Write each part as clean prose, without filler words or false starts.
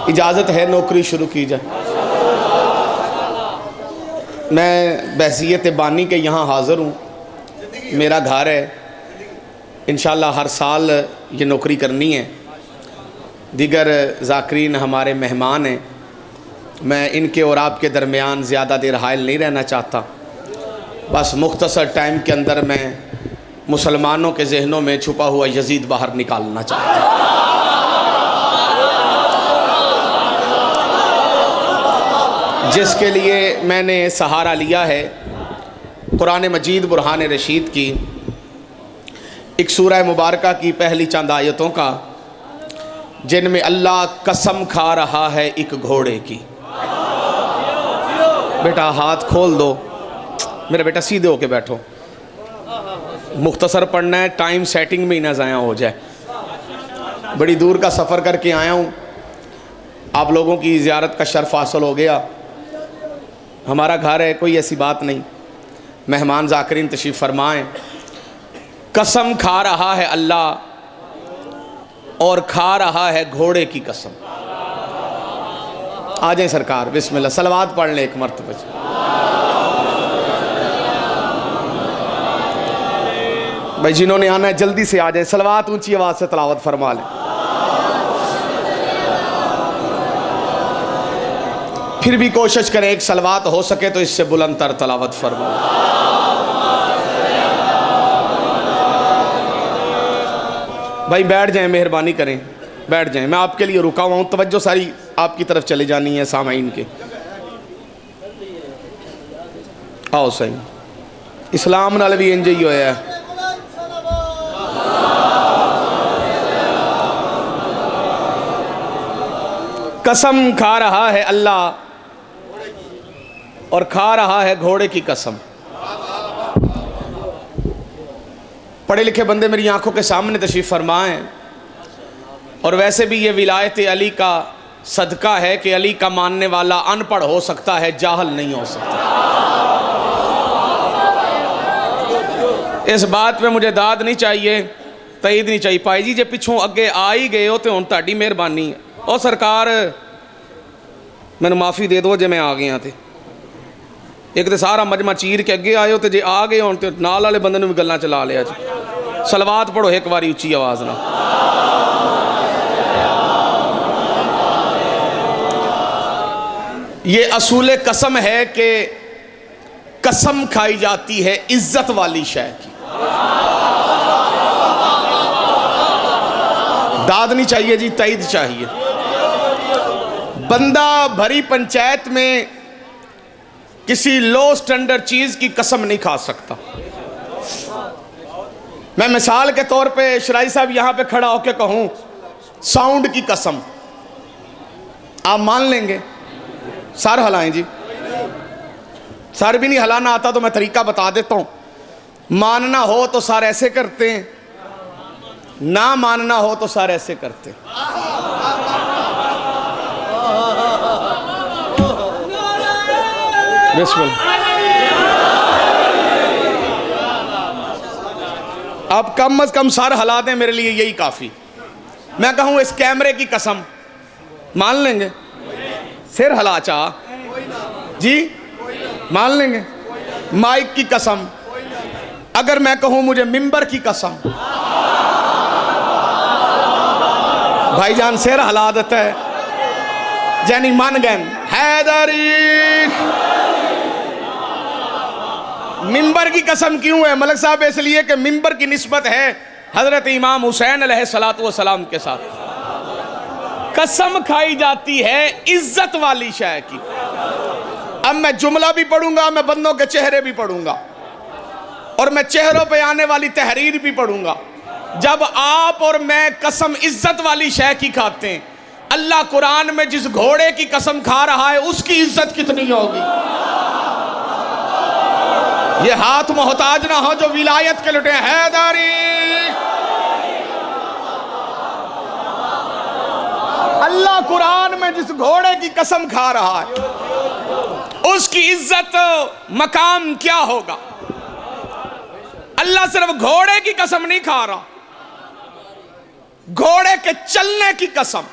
इजाज़त है नौकरी शुरू की जाए। मैं बहसीयत बानी के यहाँ हाज़िर हूँ, मेरा घर है, इंशाअल्लाह हर साल ये नौकरी करनी है। दीगर ज़ाकरीन हमारे मेहमान हैं, मैं इनके और आपके दरमियान ज़्यादा देर हायल नहीं रहना चाहता। बस मुख्तसर टाइम के अंदर मैं मुसलमानों के जहनों में छुपा हुआ यजीद बाहर निकालना चाहता हूँ। जिसके लिए मैंने सहारा लिया है कुरान मजीद बुरहान रशीद की एक सूरह मुबारका की पहली चंद आयतों का, जिनमें अल्लाह कसम खा रहा है एक घोड़े की। बेटा हाथ खोल दो, मेरा बेटा सीधे होके बैठो, मुख्तसर पढ़ना है, टाइम सेटिंग में ही ना ज़ाया हो जाए। बड़ी दूर का सफ़र करके आया हूँ, आप लोगों की ज़ियारत का शर्फ हासिल हो गया। हमारा घर है, कोई ऐसी बात नहीं। मेहमान ज़ाकरीन तशरीफ़ फरमाएँ। कसम खा रहा है अल्लाह, और खा रहा है घोड़े की कसम। आ जाए सरकार, बिस्मिल्लाह, सलवात पढ़ लें एक मरतबा। भाई जिन्होंने आना है जल्दी से आ जाए, सलवात ऊंची आवाज़ से तलावत फरमा लें। फिर भी कोशिश करें एक सलवात हो सके तो इससे बुलंद तर तलावत फरमा। भाई बैठ जाएं, मेहरबानी करें, बैठ जाएं। मैं आपके लिए रुका हुआ हूँ, तवज्जो सारी आपकी तरफ चली जानी है सामाईन के। आओ सही, इस्लाम नाल भी इंज ही होया है। कसम खा रहा है अल्लाह, और खा रहा है घोड़े की कसम। पढ़े लिखे बंदे मेरी आंखों के सामने तशरीफ़ फरमाएं। और वैसे भी ये विलायत अली का सदका है कि अली का मानने वाला अनपढ़ हो सकता है, जाहल नहीं हो सकता। इस बात पे मुझे दाद नहीं चाहिए, तईद नहीं चाहिए। पाई जी जे पिछों अगे आ ही गए हो तो हुण तुहाडी मेहरबानी है। और सरकार मैनू माफ़ी दे दो जे मैं आ गया तो। एक तो सारा मजमा चीर के अगे आए हो, तो जे आ गए हो तो नाल वाले बंदे नूं भी गल्लां चला लिया जी। सलवात पढ़ो एक बारी उच्ची आवाज़ ना। ये असूल कसम है कि कसम खाई जाती है इज्जत वाली शय की। दाद नहीं चाहिए जी, तईद चाहिए। बंदा भरी पंचायत में किसी लो स्टैंडर्ड चीज की कसम नहीं खा सकता। मैं मिसाल के तौर पे शराई साहब यहां पे खड़ा होकर कहूं साउंड की कसम, आप मान लेंगे? सर हिलाएं जी। सर भी नहीं हिलाना आता तो मैं तरीका बता देता हूं। मानना हो तो सर ऐसे करते हैं, ना मानना हो तो सर ऐसे करते हैं। अब कम अज कम सर हिला दें, मेरे लिए यही काफी। मैं कहूं इस कैमरे की कसम, मान लेंगे? सिर हिला चा जी, मान लेंगे? माइक की कसम, अगर मैं कहूं मुझे मिंबर की कसम, भाईजान सिर हिला देता है, यानी मान गए। हैदरी मिंबर की कसम क्यों है मलक साहब? इसलिए कि मिंबर की निस्बत है हजरत इमाम हुसैन अलैहिस्सलातु वस्सलाम के साथ। कसम खाई जाती है इज्जत वाली शय की। अब मैं जुमला भी पढ़ूंगा, मैं बंदों के चेहरे भी पढ़ूंगा, और मैं चेहरों पे आने वाली तहरीर भी पढ़ूंगा। जब आप और मैं कसम इज्जत वाली शय की खाते हैं, अल्लाह कुरान में जिस घोड़े की कसम खा रहा है उसकी इज्जत कितनी होगी? ये हाथ मोहताज ना हो जो विलायत के लुटे। हैदरी अल्लाह कुरान में जिस घोड़े की कसम खा रहा है उसकी इज्जत मकाम क्या होगा? अल्लाह सिर्फ घोड़े की कसम नहीं खा रहा, घोड़े के चलने की कसम।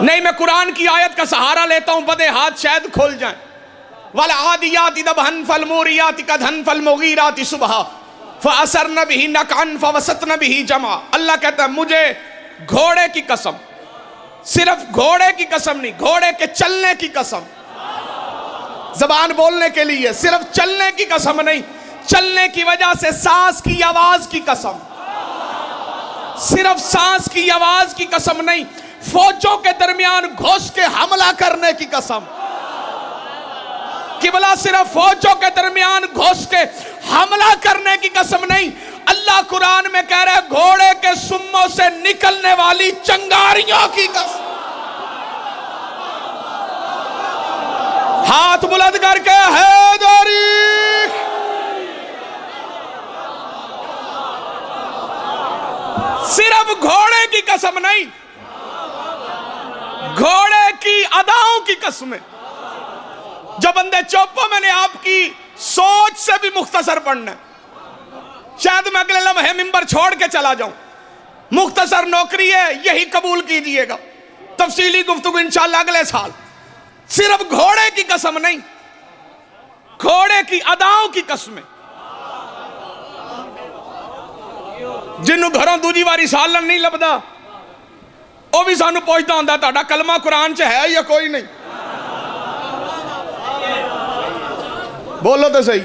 नहीं, मैं कुरान की आयत का सहारा लेता हूं, बदे हाथ शायद खुल जाएं। वल आदियाति दबहन फल मोरियाति कदहन फल मुगीराति सुबह फअसरन बिही नकअन फवसतन बिही जमा। अल्लाह कहता है मुझे घोड़े की कसम, सिर्फ घोड़े की कसम नहीं, घोड़े के चलने की कसम, जबान बोलने के लिए सिर्फ चलने की कसम नहीं, चलने की वजह से सांस की आवाज की कसम, सिर्फ सांस की आवाज की कसम नहीं, फौजों के दरमियान घुस के हमला करने की कसम। किबला सिर्फ फौजों के दरमियान घुस के हमला करने की कसम नहीं, अल्लाह कुरान में कह रहा है घोड़े के सुम्मों से निकलने वाली चंगारियों की कसम। हाथ बुलंद करके हैदरी, सिर्फ घोड़े की कसम नहीं, घोड़े की अदाओं की कसम। जो बंदे चौपो, मैंने आपकी सोच से भी मुख्तसर पढ़ना है, शायद मैं अगले लम्हे मिंबर छोड़ के चला जाऊं, मुख्तसर नौकरी है, यही कबूल कीजिएगा, तफसीली गुफ्तगू इंशाअल्लाह अगले साल। सिर्फ घोड़े की कसम नहीं, घोड़े की अदाओं की कसम। जिन्हों घरों दूजी बारी सालन नहीं लभदा वह भी सानू पुछदा हुंदा तुहाडा कलमा कुरान च है या कोई नहीं। बोलो तो सही।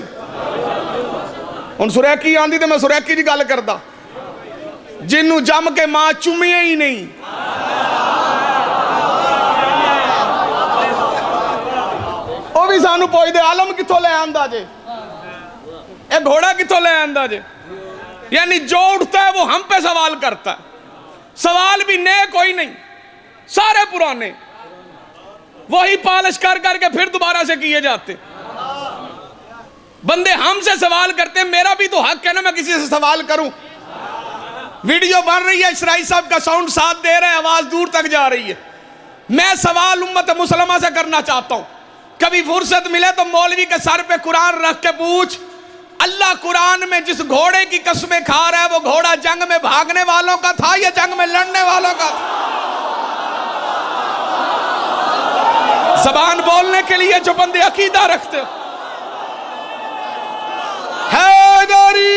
हुण सुरैकी आंदी तो मैं सुरैकी की गल करदा, जिन्हों जम के मां चुमिया ही नहीं, वह भी सानू पुछदे आलम कित्थों ले आंदा जे, ए घोड़ा कित्थों ले आंदा जे। यानी जो उठता है वो हम पे सवाल करता है, सवाल भी नए कोई नहीं, सारे पुराने, वही पॉलिश कर करके फिर दोबारा से किए जाते। बंदे हमसे सवाल करते हैं, मेरा भी तो हक है ना मैं किसी से सवाल करूं। वीडियो बन रही है, इसराई साहब का साउंड साथ दे रहे हैं, आवाज दूर तक जा रही है। मैं सवाल उम्मत मुसलमा से करना चाहता हूं, कभी फुर्सत मिले तो मौलवी के सर पे कुरान रख के पूछ, अल्लाह कुरान में जिस घोड़े की कसमें खा रहा है वो घोड़ा जंग में भागने वालों का था या जंग में लड़ने वालों का था? ज़बान बोलने के लिए जो बंदे अकीदा रखते हैदरी,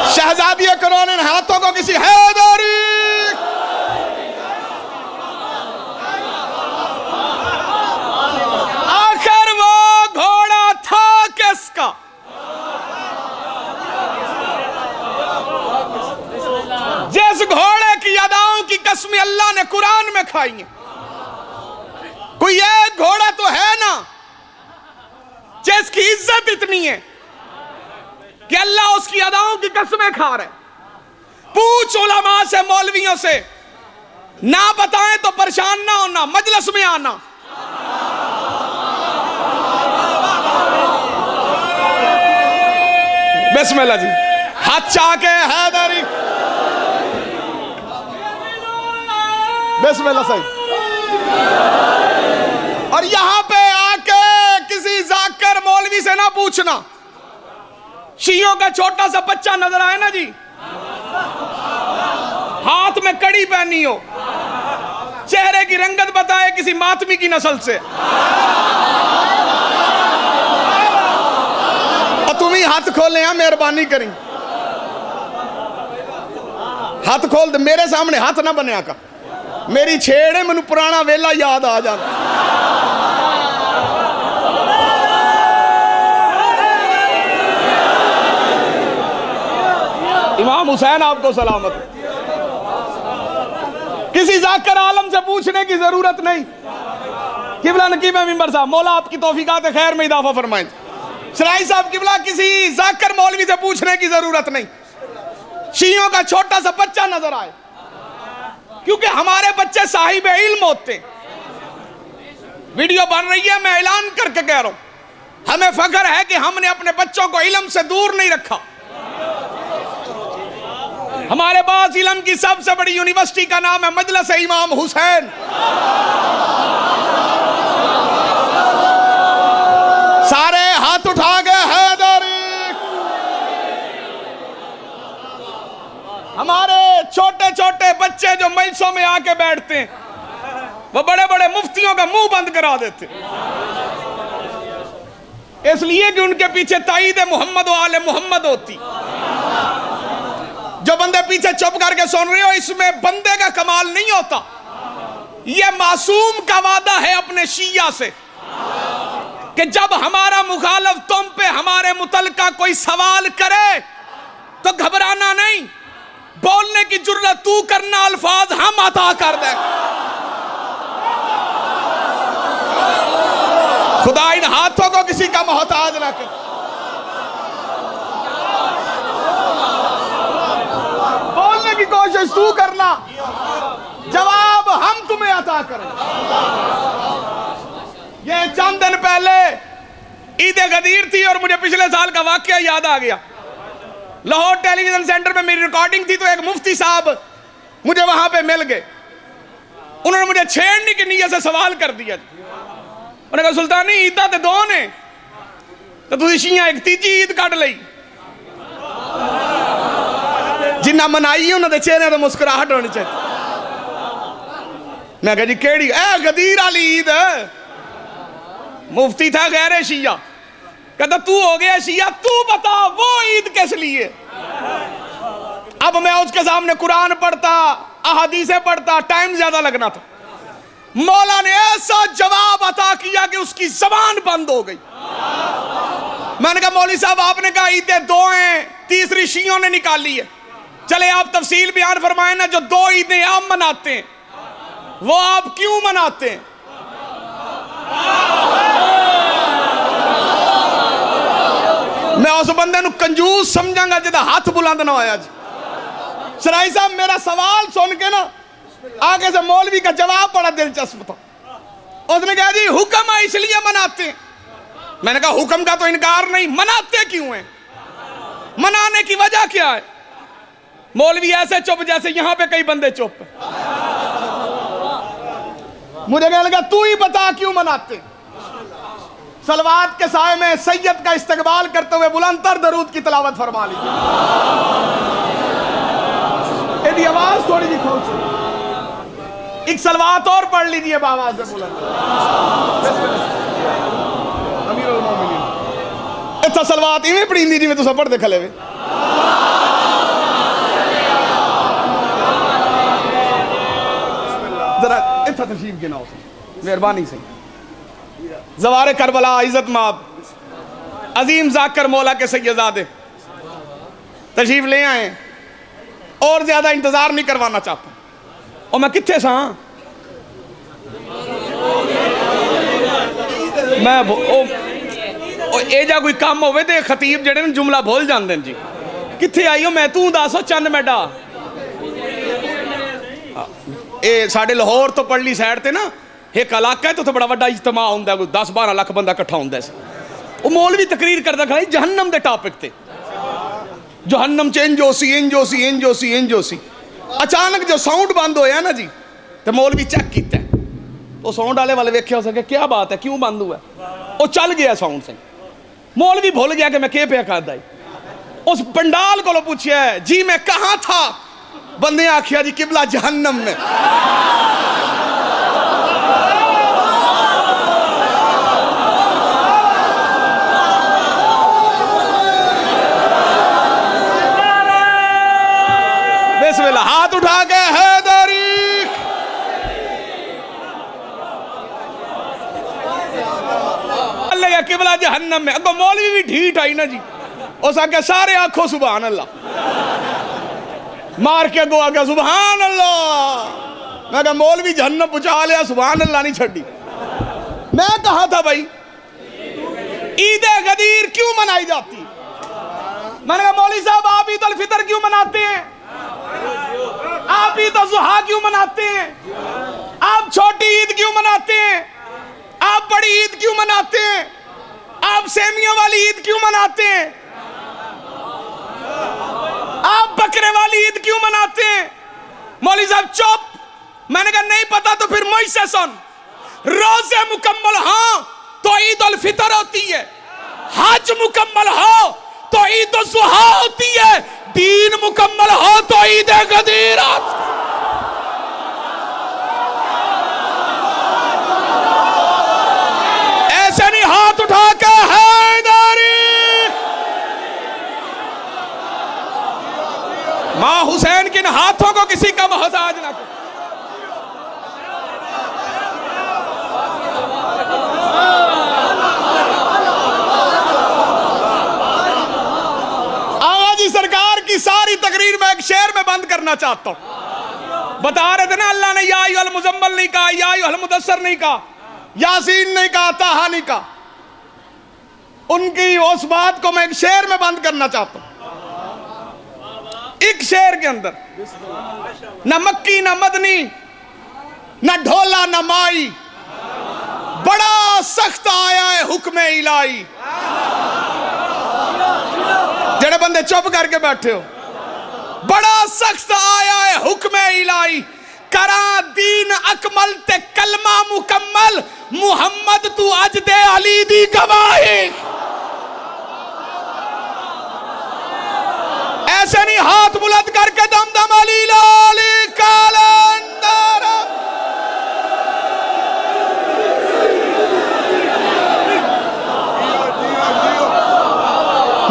शहजादी करोन इन हाथों को किसी हैदरी, आखिर वो घोड़ा था किसका? जिस घोड़े की अदाओं की कसमें अल्लाह ने कुरान में खाई है। कोई एक घोड़ा तो है ना जिसकी इज्जत इतनी है कि अल्लाह उसकी अदाओं की कसमें खा रहे। पूछ उलमा से, मौलवियों से, ना बताएं तो परेशान ना होना, मजलिस में आना। बिस्मिल्लाह जी, हाथ चाके हैदरी, बिस्मिल्लाह सही। और यहां पे आके किसी जाकर मौलवी से ना पूछना, शियों का छोटा सा बच्चा नजर आए ना जी, हाथ में कड़ी पहनी हो, चेहरे की रंगत बताए किसी मातमी की नस्ल से, और तुम ही हाथ खोले हैं, मेहरबानी करी हाथ खोल दे, मेरे सामने हाथ ना बनया का, मेरी छेड़े मैनू पुराना वेला याद आ जाता। इमाम हुसैन आपको सलामत। किसी जाकर आलम से पूछने की जरूरत नहीं। किबला नकीब मिंबर साहब, मौला आपकी तौफीकात खैर में इजाफा फरमाएं। सराई साहब किबला, किसी जाकर मौलवी से पूछने की जरूरत नहीं। शियों का छोटा सा बच्चा नजर आए, क्योंकि हमारे बच्चे साहिब इल्म होते हैं। वीडियो बन रही है, मैं ऐलान करके कह रहा हूं, हमें फख्र है कि हमने अपने बच्चों को इल्म से दूर नहीं रखा। हमारे पास इल्म की सबसे बड़ी यूनिवर्सिटी का नाम है मजलिस इमाम हुसैन। सारे हाथ उठा गए हैदरी, मस्जिदों में आके बैठते हैं, वो बड़े बड़े मुफ्तियों का मुंह बंद करा देते, इसलिए कि उनके पीछे ताईद मोहम्मद व आले मोहम्मद होती। जो बंदे पीछे चुप करके सुन रहे हो, इसमें बंदे का कमाल नहीं होता, यह मासूम का वादा है अपने शिया से कि जब हमारा मुखालिफ तुम पे हमारे मुतल्लिका कोई सवाल करे तो घबराना नहीं, बोलने की जुर्रत तू करना, अल्फाज हम अता कर दें। खुदा इन हाथों को किसी का मोहताज ना करे। बोलने की कोशिश तू करना, जवाब हम तुम्हें अता करें। ये चंद दिन पहले ईद गदीर थी और मुझे पिछले साल का वाकया याद आ गया। लाहौर टेलीविजन सेंटर में मेरी रिकॉर्डिंग थी तो एक मुफ्ती साहब मुझे वहां पे मिल गए। उन्होंने मुझे छेड़ने की नीयत से सवाल कर दिया। उन्होंने कहा सुल्तानी ईदा ते दो ने तो तुम शिया एक तीजी ईद कट ली, जिन्ना मनाई उन्होंने चेहरे तो मुस्कुराहट होनी चाहिए। मैं कहा जी केड़ी? गदीर वाली ईद। मुफ्ती था गैर शिया, कहता तू हो गया शिया, तू बता वो ईद किस लिए? अब मैं उसके सामने कुरान पढ़ता, अहादीसें पढ़ता, टाइम ज्यादा लगना था। मौला ने ऐसा जवाब अता किया कि उसकी जबान बंद हो गई। मैंने कहा मौली साहब आपने कहा ईदें दो हैं, तीसरी शियों ने निकाली है, चले आप तफसील बयान फरमाए ना। जो दो ईदें आप मनाते हैं वो आप क्यों मनाते हैं? मैं उस बंदे नु कंजूस समझांगा जिदा हाथ बुलंद ना होया। सराई साहब मेरा सवाल सुन के ना आगे से मौलवी का जवाब बड़ा दिलचस्प था। उसने कहा जी हुक्म है इसलिए मनाते हैं। मैंने कहा हुक्म का तो इनकार नहीं, मनाते क्यों हैं? मनाने की वजह क्या है? मौलवी ऐसे चुप जैसे यहां पे कई बंदे चुप। मुझे कहने लगा तू ही बता क्यों मनाते? सलवात के साए में सैयद का इस्तकबाल करते हुए बुलंदतर दरूद की तिलावत फरमा ली। यदि आवाज थोड़ी सी खोल से एक सलवात और पढ़ लीजिए बाबा से बुलंद। अमीरुल मोमिनीन इतना सलवात इवें पढ़ींदी जिवें तुसां पढ़दे खले वे। जरा इतना तशरीफ गिनाओ मेहरबानी से। जवारे करबला इज्जत माब अजीम जाकर मौला के सैयदादे तशरीफ ले आए, और ज्यादा इंतजार नहीं करवाना चाहता। और मैं किथे सा मैं एजा कोई काम होवे ते खतीब जेड़े ने जुमला भूल जाते हैं जी। किथे आई हो? मैं तू दस चंद मैडा ए साडे लाहौर तो पड़ली साइड ते ना एक इलाका है तो उत्थे बड़ा वड्डा इज्तिमा हुंदा, कोई 10-12 लाख बंदा इकट्ठा हुंदा सी। वो मौलवी तकरीर करदा खड़ा जहन्नम दे टॉपिक ते, जहन्नम च इंज होसी इंज होसी इंज होसी इंज होसी। अचानक जो साउंड बंद होया ना जी तो मौलवी चेक किया, तो साउंड वाले वाले वेख्या सके क्या बात है क्यों बंद हुआ? वो चल गया साउंड से। मौलवी भूल गया कि मैं क्या पे करदा। उस पंडाल को पूछा जी मैं कहाँ था? बंदे आखिया जी किबला जहन्नम में। बिस्मिल्लाह हाथ उठा के हैदरी। अल्लाह किबला जहन्नम में। अगो मौलवी भी ढीठ आई ना जी, उस आगे सारे आखो सुभान अल्लाह, मार के अगो आगे सुभान अल्लाह। मैं कहा मौलवी जहन्नम पहुंचा लिया, सुभान अल्लाह नहीं छड़ी। मैं कहा था भाई ईद गदीर क्यों मनाई जाती? मैंने कहा मौलवी साहब आप ईद उल फितर क्यों मनाते हैं? आप ईद अज़हा क्यों मनाते हैं? आप छोटी ईद क्यों मनाते हैं? आप बड़ी ईद क्यों मनाते हैं? आप सेमियों वाली ईद क्यों मनाते हैं? आप बकरे वाली ईद क्यों मनाते हैं? मौलवी साहब चुप। मैंने कहा नहीं पता तो फिर मुझसे सुन। रोजे मुकम्मल हो तो ईद उल फितर होती है, हज मुकम्मल हो तो ईद उल अज़हा होती है, दीन मुकम्मल हो तो ईद गदीर। करना चाहता हूं। बता रहे थे ना अल्लाह ने या अय्युहल मुज़म्मिल नहीं कहा, या अय्युहल मुदस्सिर नहीं कहा, यासीन नहीं कहा, ताहा नहीं कहा। उनकी उस बात को मैं एक शेर में बंद करना चाहता हूं। एक शेर के अंदर न मक्की न मदनी न ढोला न माई, बड़ा सख्त आया है हुक्म इलाही। जेड़े बंदे चुप करके बैठे हो, बड़ा सख्त आया है हुक्म इलाही। करा दीन अकमल ते कलमा मुकम्मल, मुहम्मद तू अज दे अली दी गवाही। ऐसे नहीं हाथ बुलंद करके दम दम अली लाली कलंदर।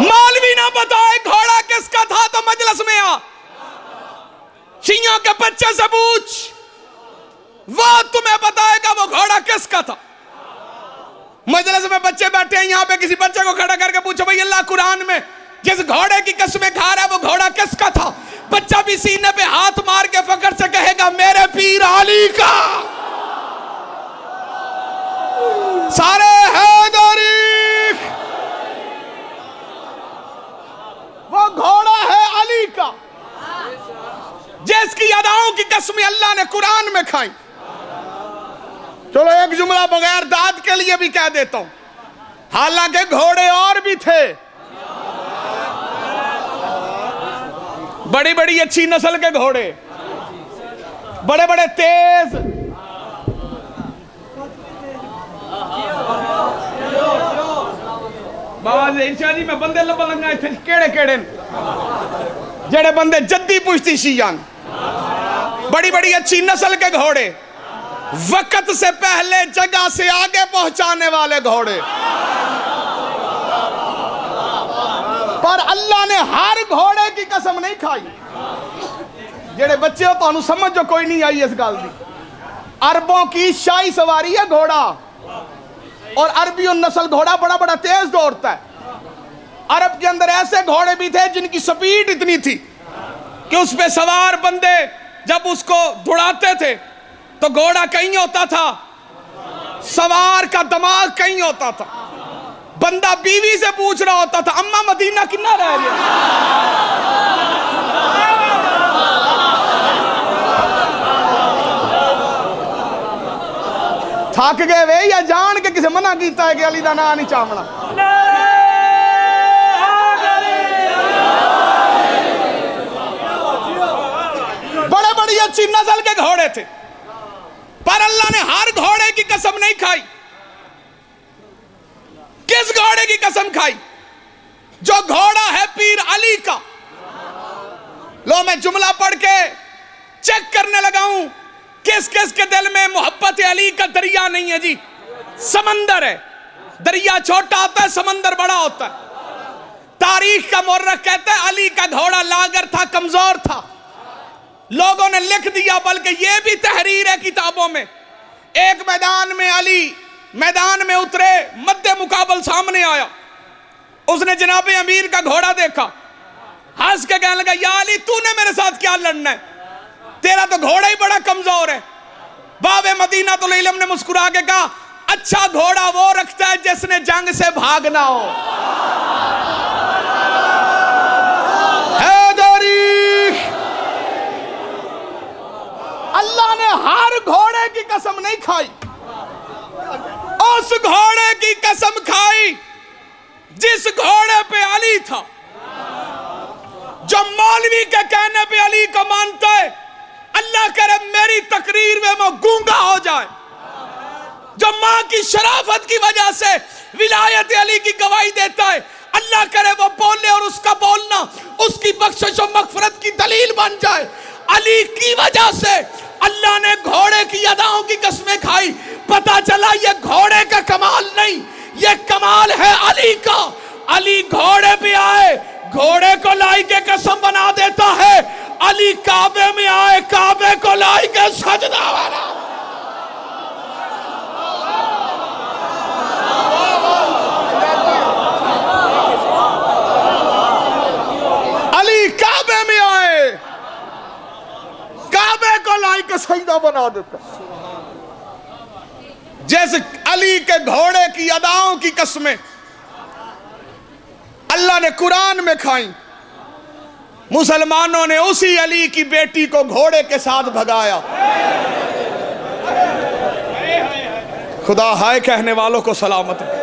मौलवी ना बताए घोड़ा किसका था तो मजलिस में आ, शियों के बच्चे से पूछ, वो तुम्हें बताएगा वो घोड़ा किसका था। मजलिस में बच्चे बैठे हैं, यहां पे किसी बच्चे को खड़ा करके पूछो भाई अल्लाह कुरान में जिस घोड़े की कसमें खा रहा है वो घोड़ा किसका था। बच्चा भी सीने पे हाथ मार के फकर से कहेगा मेरे पीर अली का। सारे हैदरी, वो घोड़ा है अली का जिसकी अदाओं की कसमें अल्लाह ने कुरान में खाई। चलो एक जुमला बगैर दाद के लिए भी कह देता हूं, हालांकि घोड़े और भी थे, बड़ी बड़ी अच्छी नस्ल के घोड़े, बड़े बड़े तेज, बाबा जी मैं बंदे लंगा इतने केड़े केड़े जेड़े बंदे जद्दी पुश्ती शियान, बड़ी बड़ी अच्छी नस्ल के घोड़े, वक्त से पहले जगह से आगे पहुंचाने वाले घोड़े। पर अल्लाह ने हर घोड़े की कसम नहीं खाई। जेड़े बच्चे हो तो समझ जो कोई नहीं आई इस गल की। अरबों की शाही सवारी है घोड़ा, और अरबियों नस्ल घोड़ा बड़ा बड़ा तेज दौड़ता है। अरब के अंदर ऐसे घोड़े भी थे जिनकी स्पीड इतनी थी कि उस पे सवार बंदे जब उसको दौड़ाते थे तो घोड़ा कहीं होता था, सवार का दिमाग कहीं होता था। बंदा बीवी से पूछ रहा होता था अम्मा मदीना कितना रह गया। थक गए वे या जान के किसी मना किया है कि अली दा नाम नहीं चावना। बड़े बड़ी अच्छी नस्ल के घोड़े थे, पर अल्लाह ने हर घोड़े की कसम नहीं खाई। किस घोड़े की कसम खाई? जो घोड़ा है पीर अली का। लो मैं जुमला पढ़ के चेक करने लगा हूं, किस किस के दिल में मोहब्बत अली का दरिया नहीं है जी। समंदर है, दरिया छोटा होता है, समंदर बड़ा होता है। तारीख का मुर्रख कहता है अली का घोड़ा लागर था, कमजोर था। लोगों ने लिख दिया, बल्कि यह भी तहरीर है किताबों में। एक मैदान में अली मैदान में उतरे, मध्य मुकाबल सामने आया, उसने जनाबे अमीर का घोड़ा देखा, हंस के कहने लगा या अली तूने मेरे साथ क्या लड़ना है, तेरा तो घोड़ा ही बड़ा कमजोर है। बाबे मदीना तो इल्म ने मुस्कुरा के कहा अच्छा घोड़ा वो रखता है जिसने जंग से भागना हो। अल्लाह ने हर घोड़े की कसम नहीं खाई, उस घोड़े की कसम खाई जिस घोड़े पे अली था। जो मौलवी के कहने पे अली को मानता है, अल्लाह करे मेरी तकरीर में वो गूंगा हो जाए। जो मां की शराफत की वजह से विलायत अली की गवाही देता है, अल्लाह करे वो बोले और उसका बोलना उसकी बख्शिश और मगफरत की दलील बन जाए। अली की वजह से अल्लाह ने घोड़े की अदाओं की कसमें खाई। पता चला ये घोड़े का कमाल नहीं, ये कमाल है अली का। अली घोड़े पे आए, घोड़े को लाई के कसम बना देता है। अली काबे में आए, काबे को लाई के सजदा वाला। अली काबे में आए, सजदा बना देता। जैसे अली के घोड़े की अदाओं की कसमें अल्लाह ने कुरान में खाई, मुसलमानों ने उसी अली की बेटी को घोड़े के साथ भगाया। खुदा हाय कहने वालों को सलामत रखे।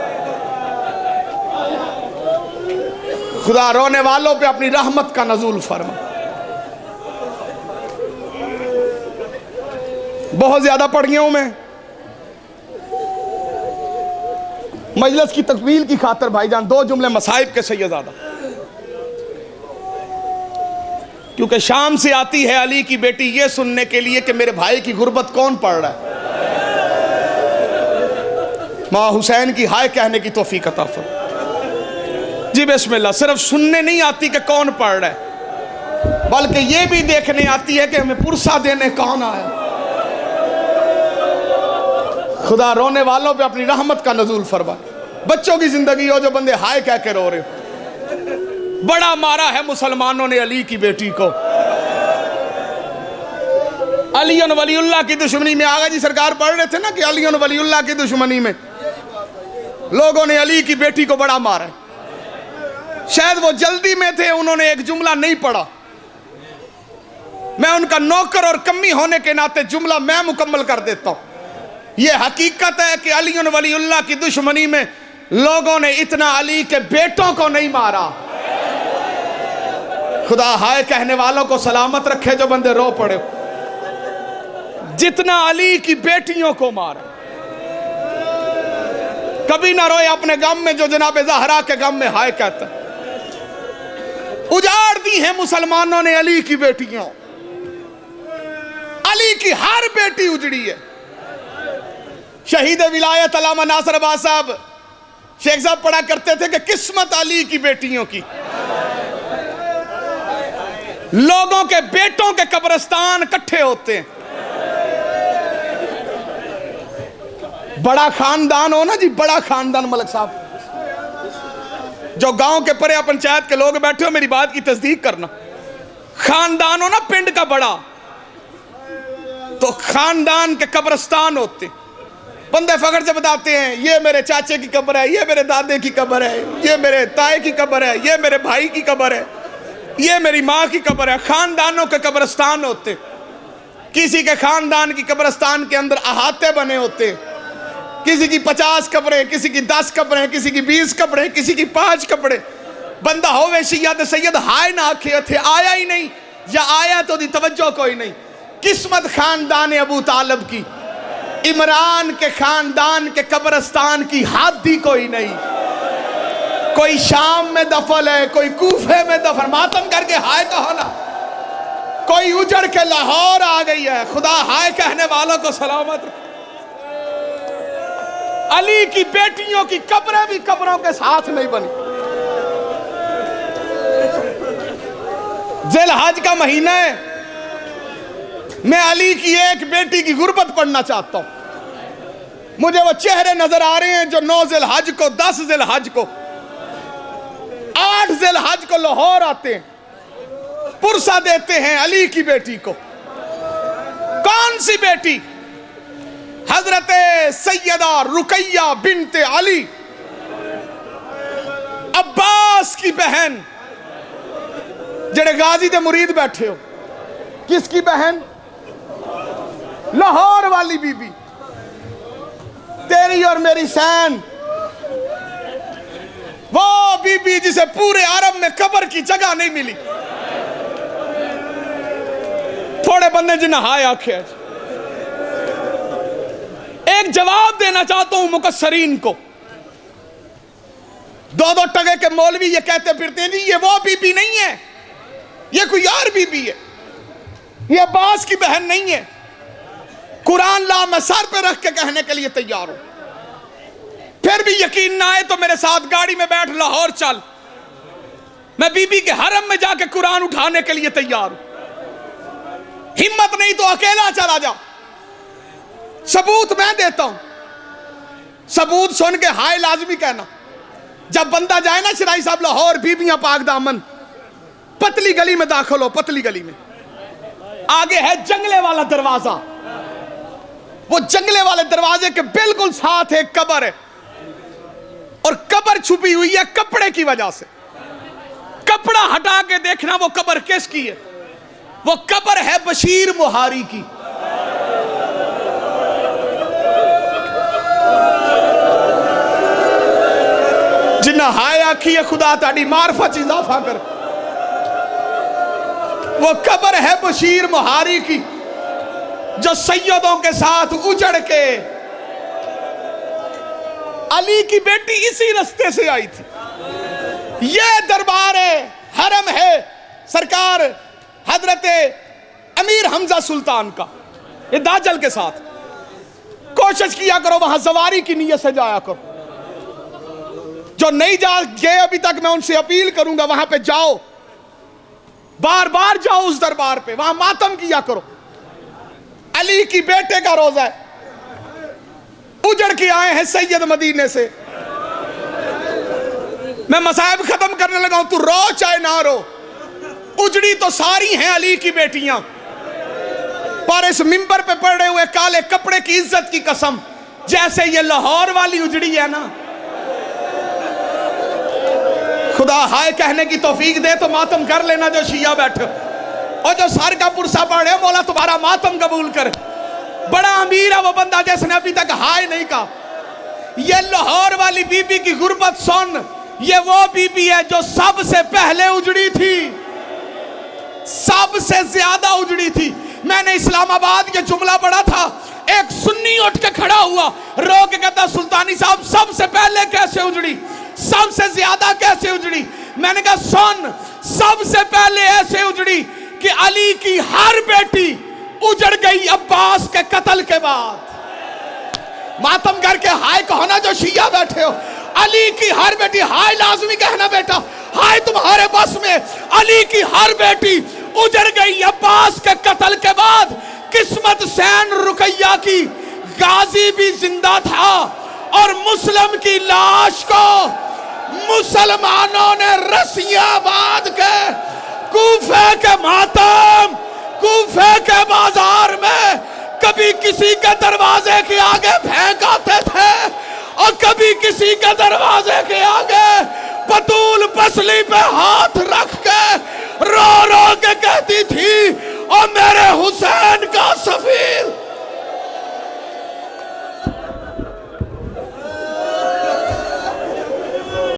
खुदा रोने वालों पे अपनी रहमत का नज़ूल फरमा। बहुत ज्यादा पढ़ गया हूं मैं, मजलिस की तकमील की खातर भाईजान दो जुमले मसाइब के सैयदादा, क्योंकि शाम से आती है अली की बेटी ये सुनने के लिए कि मेरे भाई की गुर्बत कौन पढ़ रहा है। मां हुसैन की हाय कहने की तौफीक अता फरमा। जी बिस्मिल्लाह। सिर्फ सुनने नहीं आती कि कौन पढ़ रहा है, बल्कि ये भी देखने आती है कि हमें पुरसा देने कौन आया। खुदा रोने वालों पे अपनी रहमत का नज़ूल फरमा। बच्चों की जिंदगी हो जो बंदे हाय कह के रो रहे हो। बड़ा मारा है मुसलमानों ने अली की बेटी को। अली वलीउल्लाह की दुश्मनी में आगा जी सरकार पढ़ रहे थे ना कि अली वलीउल्लाह की दुश्मनी में लोगों ने अली की बेटी को बड़ा मारा। शायद वो जल्दी में थे, उन्होंने एक जुमला नहीं पढ़ा। मैं उनका नौकर और कमी होने के नाते जुमला मैं मुकम्मल कर देता हूं। यह हकीकत है कि अली वलीउल्लाह की दुश्मनी में लोगों ने इतना अली के बेटों को नहीं मारा। खुदा हाय कहने वालों को सलामत रखे जो बंदे रो पड़े, जितना अली की बेटियों को मारा। कभी ना रोए अपने गम में जो जनाब ज़हरा के गम में हाय कहता। उजाड़ दी हैं मुसलमानों ने अली की बेटियों। अली की हर बेटी उजड़ी है। शहीद विलायत अल्लामा नासिर अब्बास साहब शेख साहब पढ़ा करते थे कि किस्मत अली की बेटियों की। लोगों के बेटों के कब्रिस्तान इकट्ठे होते हैं। बड़ा खानदान हो ना जी, बड़ा खानदान। मलक साहब जो गांव के परे पंचायत के लोग बैठे हो, मेरी बात की तस्दीक करना। खानदान हो ना पिंड का बड़ा, तो खानदान के कब्रिस्तान होते। बंदे फखर से बताते हैं ये मेरे चाचे की कब्र है, ये मेरे दादे की कब्र है, ये मेरे ताए की कब्र है, ये मेरे भाई की कब्र है, ये मेरी माँ की कब्र है। खानदानों के कब्रिस्तान होते। किसी के खानदान की कब्रिस्तान के अंदर अहाते बने होते। किसी की 50 कब्रें, किसी की 10 कब्रें, किसी की 20 कब्रें, किसी की 5 कब्रें। बंदा होवे सैयद सैयद हाय ना आखे थे, आया ही नहीं, या आया तो दी तवज्जो कोई नहीं। किस्मत खानदान अबू तालिब की, इमरान के खानदान के कब्रिस्तान की हाथ ही कोई नहीं। कोई शाम में दफन है, कोई कूफे में दफन, मातम करके हाय कहो ना। कोई उजड़ के लाहौर आ गई है। खुदा हाय कहने वालों को सलामत। अली की बेटियों की कब्रें भी कब्रों के साथ नहीं बनी। जिलहज का महीना है, मैं अली की एक बेटी की गुर्बत पढ़ना चाहता हूं। मुझे वो चेहरे नजर आ रहे हैं जो 9 जिलहज को, 10 जिलहज को, 8 जिलहज को लाहौर आते हैं, पुरसा देते हैं अली की बेटी को। कौन सी बेटी? हजरत सैयदा रुकैया बिनते अली, अब्बास की बहन, जेड़े गाजी दे मुरीद बैठे हो। किसकी बहन? लाहौर वाली बीबी, तेरी और मेरी सैन। वो बीबी जिसे पूरे अरब में कब्र की जगह नहीं मिली। थोड़े बंदे जिन्हें हाय आखे। एक जवाब देना चाहता हूं मुकस्सरीन को। 2-2 टके के मौलवी ये कहते फिरते हैं जी ये वो बीबी नहीं है, ये कोई और बीबी है, ये अब्बास की बहन नहीं है। कुरान ला मैं सर पे रख के कहने के लिए तैयार हूं। फिर भी यकीन ना आए तो मेरे साथ गाड़ी में बैठ लाहौर चल, मैं बीबी के हरम में जाके कुरान उठाने के लिए तैयार हूं। हिम्मत नहीं तो अकेला चला जा। सबूत मैं देता हूं, सबूत सुन के हाय लाजमी कहना। जब बंदा जाए ना शराई साहब लाहौर, बीबियां पाक दामन, पतली गली में दाखिल हो, पतली गली में आगे है जंगले वाला दरवाजा, वो जंगले वाले दरवाजे के बिल्कुल साथ एक कब्र है, और कब्र छुपी हुई है कपड़े की वजह से। कपड़ा हटा के देखना वो कब्र किसकी है? वो कब्र है बशीर बुहारी की। जिन्ना हाय आखी है खुदा ताड़ी मार्फत इजाफा कर। वो कब्र है बशीर बुहारी की, जो सैयदों के साथ उजड़ के अली की बेटी इसी रास्ते से आई थी। ये दरबार है, हरम है सरकार हजरत अमीर हमजा सुल्तान का। ये दाजल के साथ कोशिश किया करो, वहां सवारी की नीयत से जाया करो। जो नहीं जा गए अभी तक, मैं उनसे अपील करूंगा वहां पे जाओ, बार बार जाओ उस दरबार पे, वहां मातम किया करो। अली की बेटे का रोजा है, उजड़ के आए हैं सैयद मदीने से। मैं मसाइब खत्म करने लगा हूं, तू रो चाहे ना रो। उजड़ी तो सारी हैं अली की बेटियां, पर इस मिंबर पे पड़े हुए काले कपड़े की इज्जत की कसम, जैसे ये लाहौर वाली उजड़ी है ना, खुदा हाय कहने की तौफीक दे तो मातम कर लेना जो शिया बैठे, और जो सर का पुरसा पड़े मौला तुम्हारा मातम कबूल कर। बड़ा अमीर है वो बंदा जिसने अभी तक हाय नहीं कहा। ये लाहौर वाली बीबी की गुर्बत सुन, ये वो बीबी है जो सबसे पहले उजड़ी थी, सबसे ज्यादा उजड़ी थी। मैंने इस्लामाबाद के जुमला पढ़ा था, एक सुन्नी उठ के खड़ा हुआ, रो के कहता सुल्तानी साहब सबसे पहले कैसे उजड़ी, सबसे ज्यादा कैसे उजड़ी। मैंने कहा सुन, सबसे पहले ऐसे उजड़ी कि अली की हर बेटी उजड़ गई अब्बास के कत्ल के बाद। मातम करके हाय कहो ना जो शिया बैठे हो। अली की हर बेटी, हाय लाजमी कहना बेटा, हाय तुम्हारे बस में। अली की हर बेटी उजड़ गई अब्बास के कत्ल के बाद। किस्मत सैन रुकैया की, गाजी भी जिंदा था, और मुस्लिम की लाश को मुसलमानों ने रस्सियां बांध के कूफे के मातम, कूफे के बाजार में कभी किसी के दरवाजे के आगे फेंक आते थे, और कभी किसी के दरवाजे के आगे पतूल पसली पे हाथ रख के रो रो के कहती थी, और मेरे हुसैन